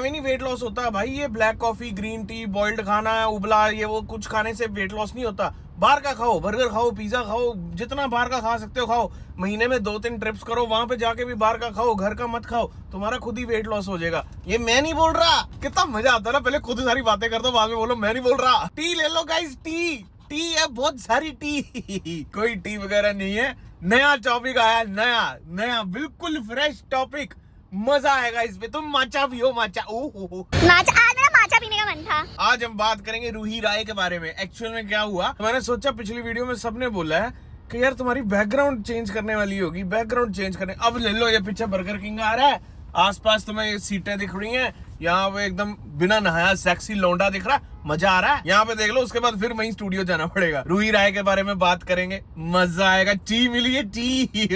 एवं नहीं weight loss होता भाई। ये black coffee, green tea, boiled खाना, उबला, ये वो कुछ खाने से वेट लॉस नहीं होता। बाहर का खाओ, बर्गर खाओ, पिज्जा खाओ, जितना बाहर का खा सकते हो खाओ। महीने में 2-3 ट्रिप्स करो, वहां पे जाके भी बाहर का खाओ, घर का मत खाओ, तुम्हारा खुद ही वेट लॉस हो जाएगा। ये मैं नहीं बोल रहा। कितना मजा आता है ना, पहले खुद सारी बातें कर दो, बाद में बोलो मैं नहीं बोल रहा। टी ले लो गाइस, टी है, बहुत सारी टी। कोई टी वगैरह नहीं है। नया टॉपिक आया, नया बिल्कुल फ्रेश टॉपिक, मजा आएगा इस पे। तुम माचा पियो, माचा। ओहो माचा, आज मेरा माचा पीने का मन था। आज हम बात करेंगे रूही राय के बारे में। एक्चुअल में क्या हुआ, मैंने सोचा पिछली वीडियो में सबने बोला है कि यार तुम्हारी बैकग्राउंड चेंज करने वाली होगी, बैकग्राउंड चेंज करने। अब ले लो, ये पीछे बर्गर किंग आ रहा है, आसपास तुम्हें ये सीटें दिख रही हैं, यहाँ पे एकदम बिना नहाया सेक्सी लौंडा दिख रहा है, मजा आ रहा है। यहाँ पे देख लो, उसके बाद फिर वहीं स्टूडियो जाना पड़ेगा। रूही राय के बारे में बात करेंगे, मजा आएगा। टी मिली है, टी।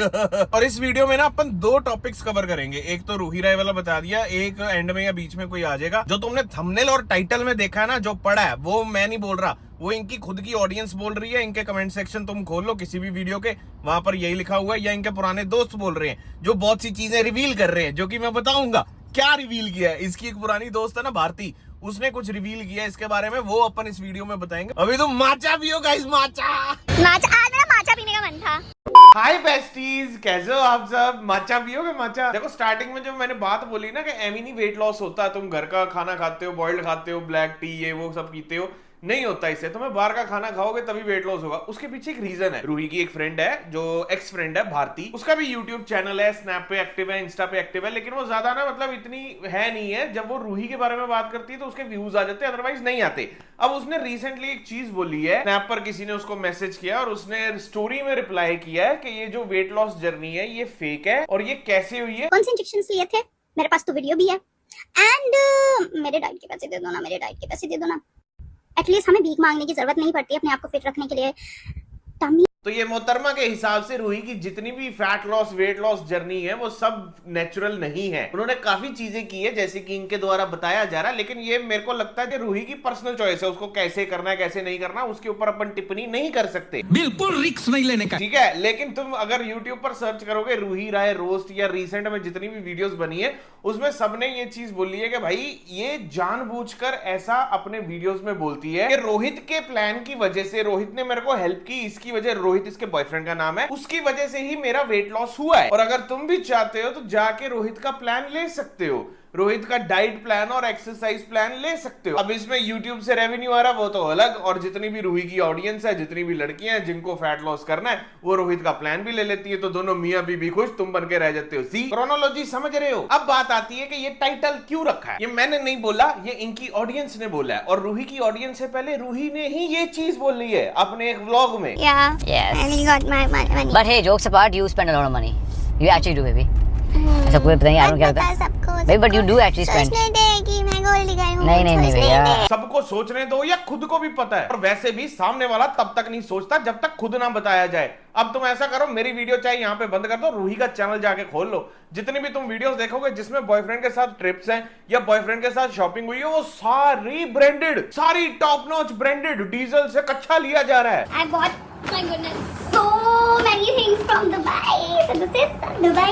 और इस वीडियो में ना अपन 2 टॉपिक्स कवर करेंगे। एक तो रूही राय वाला बता दिया, एक एंड में या बीच में कोई आ जाएगा। जो तुमने थंबनेल और टाइटल में देखा है ना, जो पढ़ा है, वो मैं नहीं बोल रहा, वो इनकी खुद की ऑडियंस बोल रही है। इनके कमेंट सेक्शन तुम खोल लो किसी भी वीडियो के, वहां पर यही लिखा हुआ है, या इनके पुराने दोस्त बोल रहे हैं जो बहुत सी चीजें रिवील कर रहे हैं, जो कि मैं बताऊंगा क्या रिवील किया है। इसकी एक पुरानी दोस्त है ना भारती, उसने कुछ रिवील किया है इसके बारे में, वो अपन इस वीडियो में बताएंगे। अभी तुम माचा पियो गाइस, माचा। आज मेरा माचा पीने का मन था। हाय बेस्टीज, कैसे हो आप सब? माचा पियोगे, माचा? देखो स्टार्टिंग में जब मैंने बात बोली ना कि एमी नहीं वेट लॉस होता, तुम घर का खाना खाते हो, बॉइल्ड खाते हो, ब्लैक टी ये वो सब पीते हो, नहीं होता इससे। तुम्हें बाहर का खाना खाओगे तभी वेट लॉस होगा। उसके पीछे एक रीजन है। रूही की एक फ्रेंड है, जो एक्स फ्रेंड है भारती, उसका भी यूट्यूब चैनल है, स्नैप पे एक्टिव है, इंस्टा पे एक्टिव है, लेकिन वो ज्यादा ना मतलब इतनी है नहीं है। जब वो रूही के बारे में बात करती है तो उसके व्यूज आ जाते हैं, अदरवाइज नहीं आते। अब उसने रिसेंटली एक चीज बोली है, स्नैप पर किसी ने उसको मैसेज किया और उसने स्टोरी में रिप्लाई किया है कि ये जो वेट लॉस जर्नी है ये फेक है और ये कैसे हुई है। कौन से इंजेक्शंस लिए थे, मेरे पास तो वीडियो भी है। एंड मेरे डाइट के पैसे दे दो ना, मेरे डाइट के पैसे दे दो ना। एटलीस्ट हमें भीख मांगने की जरूरत नहीं पड़ती अपने आप को फिट रखने के लिए। टमी तो ये मोहतरमा के हिसाब से रूही की जितनी भी fat loss, weight loss journey है, वो सब नेचुरल नहीं है। उन्होंने काफी चीजें की है जैसे कि इनके द्वारा बताया जा रहा है, लेकिन ये मेरे को लगता है कि रूही की पर्सनल चॉइस है, उसको कैसे करना है कैसे नहीं करना, उसके ऊपर अपन टिप्पणी नहीं कर सकते। बिल्कुल रिस्क नहीं लेने का, ठीक है। लेकिन तुम अगर यूट्यूब पर सर्च करोगे रूही राय रोस्ट या रिसेंट में जितनी भी वीडियोस बनी है, उसमें सबने ये चीज बोली है कि भाई ये जानबूझकर ऐसा अपने वीडियोस में बोलती है कि रोहित के प्लान की वजह से, रोहित ने मेरे को हेल्प की, इसकी वजह, रोहित इसके बॉयफ्रेंड का नाम है, उसकी वजह से ही मेरा वेट लॉस हुआ है। और अगर तुम भी चाहते हो तो जाके रोहित का प्लान ले सकते हो, रोहित का डाइट प्लान और एक्सरसाइज प्लान ले सकते हो। अब इसमें यूट्यूब से रेवेन्यू आ रहा वो तो अलग, और जितनी भी रूही की ऑडियंस है, जितनी भी लड़कियां हैं जिनको फैट लॉस करना है, वो रोहित का प्लान भी ले लेती है, तो दोनों मियां बीबी खुश, तुम बन के रह जाते हो। सी क्रोनोलॉजी समझ रहे हो? अब बात आती है कि ये टाइटल क्यों रखा है। ये मैंने नहीं बोला, ये इनकी ऑडियंस ने बोला है, और रूही की ऑडियंस से पहले रूही ने ही ये चीज बोली है अपने एक व्लॉग में। Yes. And he got my money. But hey, jokes apart, you spend a lot of money. You actually do, baby. ऐसा कोई पता नहीं, I don't care पता that. सबको, Baby, but you do actually spend. सोचने दे कि मैं गोल्ड डिगर हूँ। नहीं भैया। सबको सोचने दो, या खुद को भी पता है, और वैसे भी सामने वाला तब तक नहीं सोचता जब तक खुद ना बताया जाए। अब तुम ऐसा करो, मेरी वीडियो चाहे यहाँ पे बंद कर दो, रूही का चैनल जाके खोल लो, जितनी भी तुम वीडियोस देखोगे जिसमें बॉयफ्रेंड के साथ ट्रिप्स हैं या बॉयफ्रेंड के साथ शॉपिंग हुई है, वो सारी ब्रांडेड, सारी टॉप नॉच ब्रांडेड, डीजल से कच्चा लिया जा रहा है। I bought, my goodness, so many things from Dubai. So this is Dubai.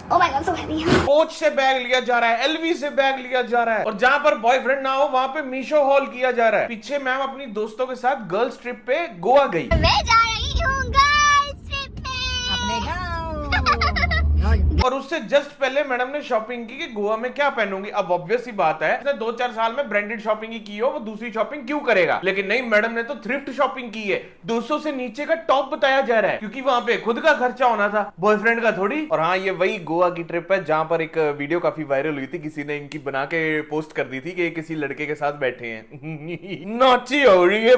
Oh my God, so heavy. Coach से बैग लिया जा रहा है, एलवी से बैग लिया जा रहा है, और जहां पर बॉयफ्रेंड ना हो वहां पे मीशो हॉल किया जा रहा है। पीछे मैम अपनी दोस्तों के साथ गर्ल्स ट्रिप पे गोवा गई। मैं जा रही हूँ गर्ल्स ट्रिप पे अपने गाँव। और उससे जस्ट पहले मैडम ने शॉपिंग की कि गोवा में क्या पहनूंगी। अब ऑब्वियस ही बात है, उसने 2-4 साल में ब्रांडेड शॉपिंग ही की हो, वो दूसरी शॉपिंग क्यों करेगा। लेकिन नहीं, मैडम ने तो थ्रिफ्ट शॉपिंग की है। 200 से नीचे का टॉप बताया जा रहा है, क्योंकि वहां पे खुद का खर्चा होना था, बॉयफ्रेंड का थोड़ी। और हाँ, ये वही गोवा की ट्रिप है जहां पर एक वीडियो काफी वायरल हुई थी, किसी ने इनकी बना के पोस्ट कर दी थी कि किसी लड़के के साथ बैठे हैं। नॉची हो रही है।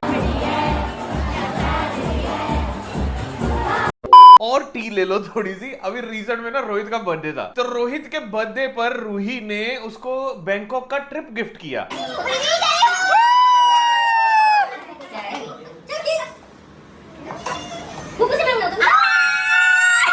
और टी ले लो थोड़ी सी। अभी रिसेंट में ना रोहित का बर्थडे था, तो रोहित के बर्थडे पर रूही ने उसको बैंकॉक का ट्रिप गिफ्ट किया।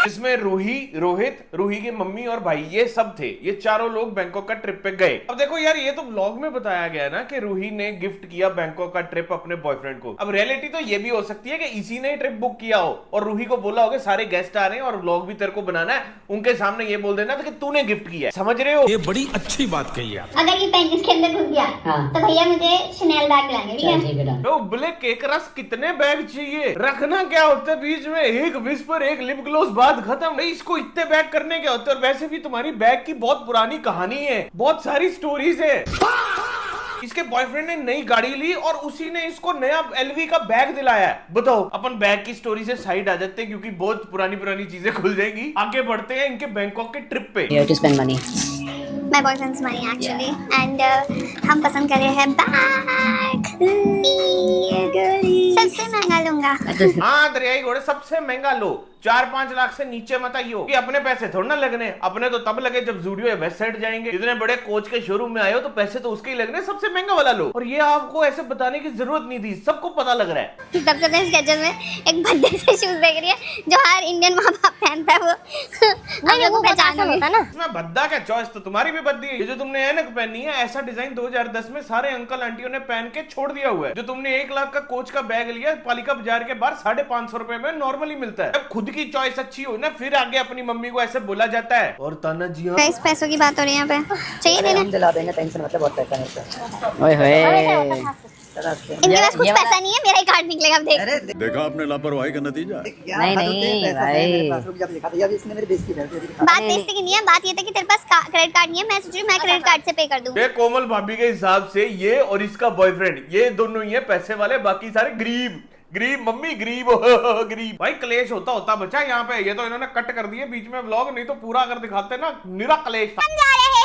इसमें रूही, रोहित, रूही की मम्मी और भाई ये सब थे। ये चारों लोग बैंकॉक का ट्रिप पे गए। अब देखो यार, ये तो व्लॉग में बताया गया ना कि रूही ने गिफ्ट किया बैंकॉक का ट्रिप अपने बॉयफ्रेंड को। अब रियलिटी तो ये भी हो सकती है कि इसी ने ट्रिप बुक किया हो और रूही को बोला होगा सारे गेस्ट आ रहे हैं और व्लॉग भी तेरे को बनाना है, उनके सामने ये बोल देना था कि तूने गिफ्ट किया है। समझ रहे हो? ये बड़ी अच्छी बात कही है। अगर ये पेन इसके अंदर घुस गया हाँ। तो भैया मुझे शनेल बैग लाएंगे, ठीक है? ठीक है, done. तो बोले केक रस कितने बैग चाहिए, रखना क्या होता है बीच में, एक विस्पर एक लिप ग्लोस, बात खत्म। नहीं, इसको इतने बैग करने क्या होते हैं? और वैसे भी तुम्हारी बैग की बहुत पुरानी कहानी है, बहुत सारी स्टोरीज है। इसके बॉयफ्रेंड ने नई गाड़ी ली और उसी ने इसको नया एलवी का बैग दिलाया है। बताओ, अपन बैग की स्टोरी से साइड आ जाते हैं क्योंकि बहुत पुरानी पुरानी चीजें खुल जाएंगी। आगे बढ़ते हैं इनके बैंकॉक के ट्रिप पे। You have to spend money. My boyfriend's money actually, and हम पसंद कर रहे हैं बैग। सबसे महंगा लूंगा। हाँ दरियाई घोड़े, सबसे महंगा लो, 4-5 लाख से नीचे मत आइयो कि अपने पैसे थोड़ा ना लगने। अपने तो तब लगे जब जूडियो या वेस्ट साइड जाएंगे। इतने बड़े कोच के शोरूम में आए हो तो पैसे तो उसके ही लगने, सबसे महंगा वाला लो। और ये आपको ऐसे बताने की जरूरत नहीं थी, सबको पता लग रहा है। तब से मैं स्केचर्स में एक भद्दे से शूज देख रही है जो हर इंडियन माँ बाप पहनता है, वो नहीं वो पहचान होता ना। इसमें भद्दा क्या, चॉइस तो तुम्हारी भी भद्दी है। ये जो तुमने ऐनक पहनी है, ऐसा डिजाइन 2010 में सारे अंकल आंटियों ने पहन के छोड़ दिया हुआ है। जो तुमने 1 लाख का कोच का बैग लिया पालिका बाजार के बाहर 550 रुपए में नॉर्मली मिलता है। जब खुद की चॉइस अच्छी हो ना, फिर आगे अपनी मम्मी को ऐसे बोला जाता है। और ताना जी हाँ, इस पैसों की बात हो रही है यहाँ पे, चाहिए देने? हम दिला देंगे, टेंशन मतलब बहुत पैसा नहीं। ओए होए, इनके पास कुछ पैसा नहीं है, मेरा ही कार्ड निकलेगा, अब देख। देखा आपने लापरवाही का नतीजा। नहीं नहीं भाई, बात बेइज्जती की नहीं है, बात ये थी कि तेरे पास क्रेडिट कार्ड नहीं है, मैं सोच रही हूँ मैं क्रेडिट कार्ड से पे कर दूँ। ये कोमल भाभी के हिसाब से ये और इसका बॉयफ्रेंड, ये दोनों ही है पैसे वाले, बाकी सारे गरीब। गरीब मम्मी, गरीब गरीब। भाई क्लेश होता बचा यहाँ पे। ये तो इन्होंने कट कर दिए बीच में व्लॉग, नहीं तो पूरा अगर दिखाते ना, निरा क्लेश था। हम जा रहे हैं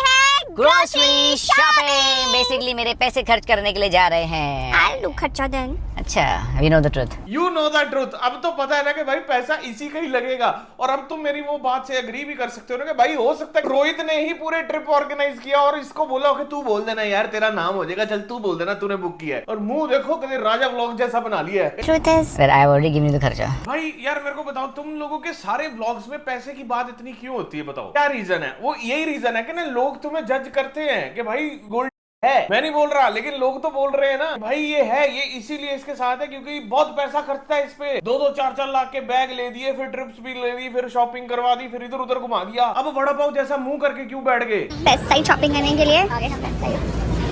ग्रोसरी शॉपिंग। बेसिकली मेरे पैसे खर्च करने के लिए जा रहे हैं। आलू खर्चा दें। अच्छा, you know the truth. You know the truth. अब तो पता है ना कि भाई पैसा इसी का ही लगेगा। और अब तुम मेरी वो बात से एग्री भी कर सकते हो ना कि भाई हो सकता है रोहित ने ही पूरे ट्रिप ऑर्गेनाइज किया और इसको बोला कि तू बोल देना यार, तेरा नाम हो जाएगा, चल तू बोल देना तूने बुक किया है। और मुंह देखो कभी राजा व्लॉग जैसा बना लिया है। Truth is But I have already given you the खर्चा। भाई यार मेरे को बताओ, तुम लोगों के सारे व्लॉग्स में पैसे की बात इतनी क्यों होती है? बताओ क्या रीजन है? वो यही रीजन है कि ना लोग तुम्हें जज करते हैं कि भाई गोल्ड है। मैं नहीं बोल रहा, लेकिन लोग तो बोल रहे हैं ना भाई ये है, ये इसीलिए इसके साथ है क्योंकि बहुत पैसा खर्चता है इस पे। 2-4 लाख के बैग ले दिए, फिर ट्रिप्स भी ले दी, फिर शॉपिंग करवा दी, फिर इधर उधर घुमा दिया। अब वड़ा पाव जैसा मुंह करके क्यों बैठ गए? बेस्ट साइड शॉपिंग करने के लिए आ गए हम बेस्ट साइड,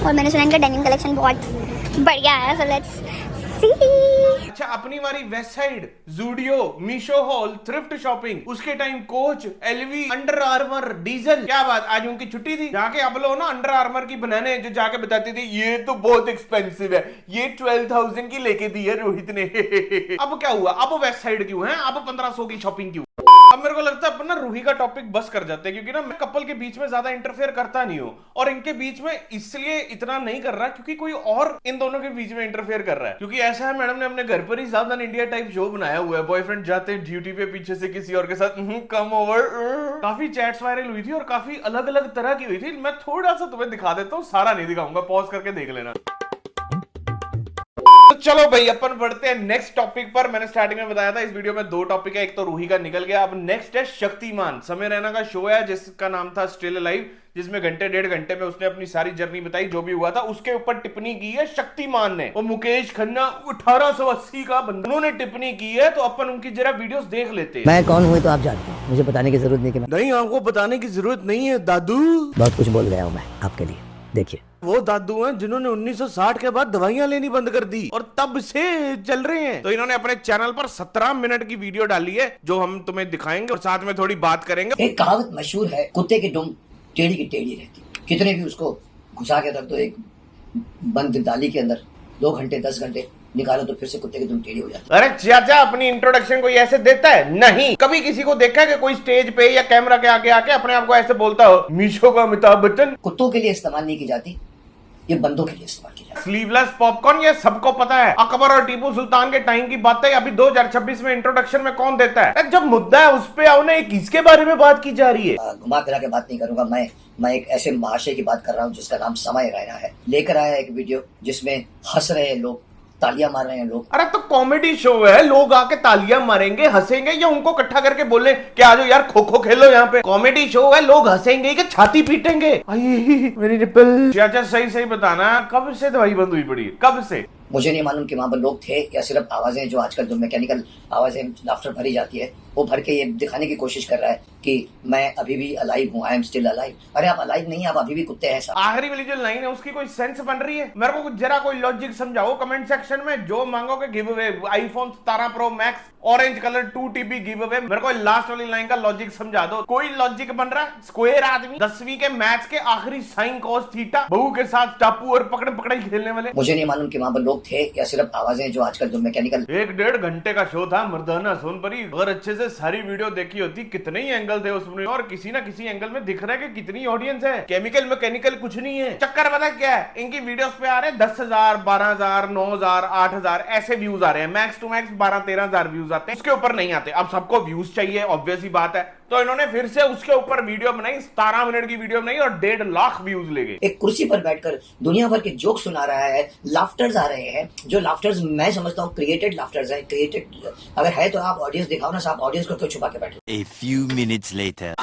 और मैंने सुना इनका डेनिम कलेक्शन बहुत बढ़िया है, सो लेट्स सी। अच्छा, अपनी वाली west side, Zudio, Meesho haul, thrift shopping, उसके time coach, LV, under armour, diesel. क्या बात, आज उनकी छुट्टी थी, जाके अब लो ना अंडर आर्मर की बनाने, जो जाके बताती थी ये तो बहुत एक्सपेंसिव है, ये 12,000 की लेके दी है रोहित ने। अब क्या हुआ? अब वेस्ट साइड क्यों है? अब 1500 की शॉपिंग क्यों? अब मेरे को लगता है अपन ना रूही का टॉपिक बस कर जाते हैं, क्योंकि ना मैं कपल के बीच में ज्यादा इंटरफेयर करता नहीं हूँ, और इनके बीच में इसलिए इतना नहीं कर रहा क्योंकि कोई और इन दोनों के बीच में इंटरफेयर कर रहा है। क्योंकि ऐसा है, मैडम ने अपने घर पर ही सावधान इंडिया टाइप शो बनाया हुआ है। बॉयफ्रेंड जाते हैं ड्यूटी पे पीछे से किसी और के साथ कम ओवर। काफी चैट्स वायरल हुई थी और काफी अलग अलग तरह की हुई थी। मैं थोड़ा सा तुम्हें दिखा देता हूँ, सारा नहीं दिखाऊंगा, पॉज करके देख लेना। तो चलो भाई अपन बढ़ते हैं नेक्स्ट टॉपिक पर। मैंने स्टार्टिंग में बताया था इस वीडियो में 2 टॉपिक है, एक तो रूही का निकल गया। अब नेक्स्ट है शक्तिमान। समय रैना का शो है जिसका नाम था स्टिल अलाइव, जिसमें 1.5 घंटे में उसने अपनी सारी जर्नी बताई, जो भी हुआ था उसके ऊपर टिप्पणी की है शक्तिमान ने। और मुकेश खन्ना 1880 का बंदा, उन्होंने टिप्पणी की है, तो अपन उनकी जरा वीडियोस देख लेते हैं। मैं कौन हूँ तो आप जानते हैं, मुझे बताने की जरूरत नहीं कि मैं नहीं, आपको बताने की जरूरत नहीं है दादू। बहुत कुछ बोल गया हूँ मैं आपके लिए। देखिए, वो दादू हैं जिन्होंने 1960 के बाद दवाइयां लेनी बंद कर दी और तब से चल रहे हैं। तो इन्होंने अपने चैनल पर 17 मिनट की वीडियो डाली है, जो हम तुम्हें दिखाएंगे और साथ में थोड़ी बात करेंगे। एक कहावत मशहूर है, कुत्ते की दुम टेढ़ी की टेढ़ी रहती। कितने भी उसको घुसा के रख दो एक बंद डाली के अंदर, 2 घंटे 10 घंटे निकालो तो फिर से कुत्ते की दुम टेढ़ी हो जाती है। अरे चाचा, अपनी इंट्रोडक्शन कोई ऐसे देता है? नहीं। कभी किसी को देखा है कि कोई स्टेज पे या कैमरा के आगे आके अपने आप को ऐसे बोलता हो, मीशो का अमिताभ बच्चन? कुत्तों के लिए इस्तेमाल नहीं की जाती, ये बंदों के लिए इस्तेमाल की जाती। स्लीवलेस पॉपकॉर्न, ये सबको पता है। अकबर और टीपू सुल्तान के टाइम की बात है, अभी 2026 में इंट्रोडक्शन में कौन देता है? जब मुद्दा है उस पे आओ ना, किसके बारे में बात की जा रही है? घुमा फिरा के बात नहीं करूंगा मैं एक ऐसे महाशय की बात कर रहा हूँ जिसका नाम समय रैना है। लेकर आया एक वीडियो जिसमें हंस रहे हैं लोग, तालियां मार रहे हैं लोग। अरे तो कॉमेडी शो है, लोग आके तालियां मारेंगे, हंसेंगे, या उनको इकट्ठा करके बोले कि आ जाओ यार खो खो खेलो यहाँ पे। कॉमेडी शो है, लोग हंसेंगे कि छाती पीटेंगे। आई मेरी निप्पल। चाचा सही सही बताना, कब से दवाई बंद हुई पड़ी है, कब से? मुझे नहीं मालूम कि वहां पर लोग थे या सिर्फ आवाजें, जो आजकल जो मैकेनिकल आवाजें लाफ्टर भरी जाती है, वो भर के ये दिखाने की कोशिश कर रहा है कि मैं अभी भी अलाइव हूँ, आई एम स्टिल अलाइव। अरे आप अलाइव नहीं, आप अभी भी कुत्ते हैं साहब। आखिरी वाली जो लाइन है उसकी कोई सेंस बन रही है? मेरे को जरा कोई लॉजिक समझाओ कमेंट सेक्शन में। जो मांगोगे give away, iPhone 17 pro max orange colour 2 TB give away. मेरे को लास्ट वाली लाइन का लॉजिक समझा दो। कोई लॉजिक बन रहा है? स्क्वायर आदमी 10वीं के मैथ्स के आखिरी साइन कॉस थीटा, बहू के साथ टापू और पकड़ पकड़ाई खेलने वाले। मुझे नहीं मालूम कि वहां पर लोग थे या सिर्फ आवाजें, जो आजकल जो मैकेनिकल। 1-1.5 घंटे का शो था मर्दाना सोनपरी। अगर अच्छे से सारी वीडियो देखी होती, कितने ही एंगल थे उसमें, और किसी ना किसी एंगल में दिख रहा है कि कितनी ऑडियंस है। केमिकल मैकेनिकल कुछ नहीं है। चक्कर पता क्या है, इनकी वीडियोस पे आ रहे हैं 10,000, 12,000, 9,000, 8,000 ऐसे व्यूज आ रहे हैं। मैक्स टू मैक्स 12-13,000 व्यूज आते हैं, उसके ऊपर नहीं आते। अब सबको व्यूज चाहिए, ऑब्वियस ही बात है, तो इन्होंने फिर से उसके ऊपर वीडियो बनाई, 17 मिनट की वीडियो बनाई और 1.5 लाख व्यूज ले गए। एक कुर्सी पर बैठकर दुनिया भर के जोक सुना रहा है, लाफ्टर्स आ रहे हैं, जो लाफ्टर्स मैं समझता हूँ क्रिएटेड लाफ्टर्स है। क्रिएटेड अगर है तो आप ऑडियंस दिखाओ ना साहब, ऑडियंस को क्यों छुपा के बैठे? A few minutes later.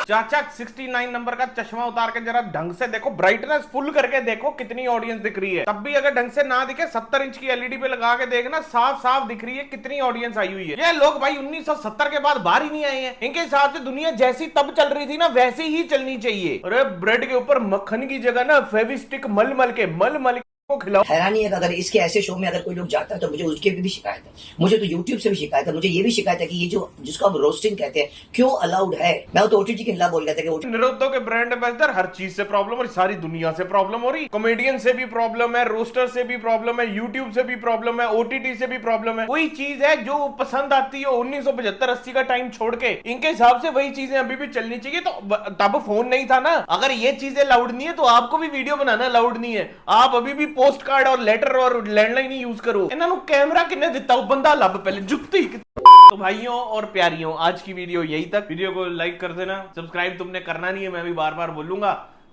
चाचा 69 नंबर का चश्मा उतार के जरा ढंग से देखो, ब्राइटनेस फुल करके देखो कितनी ऑडियंस दिख रही है। तब भी अगर ढंग से ना दिखे, 70 इंच की एलईडी पे लगा के देखना, साफ साफ दिख रही है कितनी ऑडियंस आई हुई है। ये लोग भाई 1970 के बाद बाहर ही नहीं आए हैं। इनके हिसाब से दुनिया जैसी तब चल रही थी ना, वैसे ही चलनी चाहिए। अरे ब्रेड के ऊपर मक्खन की जगह ना फेविस्टिक मल मल के को खिलाओ। हैरानी है कि अगर इसके ऐसे शो में अगर कोई लोग जाता है तो मुझे उसके भी शिकायत है। मुझे तो यूट्यूब से भी शिकायत है। मुझे ये भी शिकायत है कि ये जो जिसको आप रोस्टिंग कहते हैं क्यों अलाउड है। मैं तो ओटीटी के खिलाफ बोल रहा था कि निरुद्धों के ब्रांड एम्बेसडर, हर चीज से प्रॉब्लम, और सारी दुनिया से प्रॉब्लम हो रही। कॉमेडियन से भी प्रॉब्लम है, रोस्टर से भी प्रॉब्लम है, यूट्यूब से भी प्रॉब्लम है, ओटीटी से भी प्रॉब्लम है। कोई चीज है जो पसंद आती हो 1975-80 का टाइम छोड़ के, इनके हिसाब से वही चीजें अभी भी चलनी चाहिए। तो तब फोन नहीं था ना। अगर ये चीजें लाउड नहीं है तो आपको भी वीडियो बनाना लाउड नहीं है। आप अभी भी पोस्ट कार्ड और लेटर और लैंडलाइन ही यूज करो। इन्होंने कैमरा किन्ने दिता बंदा लब पहले जुत्ती। तो भाइयों और प्यारियों, आज की वीडियो यही तक। वीडियो को लाइक कर देना, सब्सक्राइब तुमने करना नहीं है, मैं भी बार बार बोलूंगा।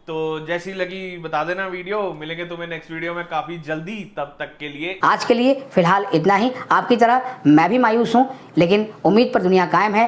तो जैसी लगी बता देना वीडियो। मिलेंगे तुम्हें नेक्स्ट वीडियो में काफी जल्दी। तब तक के लिए आज के लिए फिलहाल इतना ही। आपकी तरह मैं भी मायूस हूँ, लेकिन उम्मीद पर दुनिया कायम है।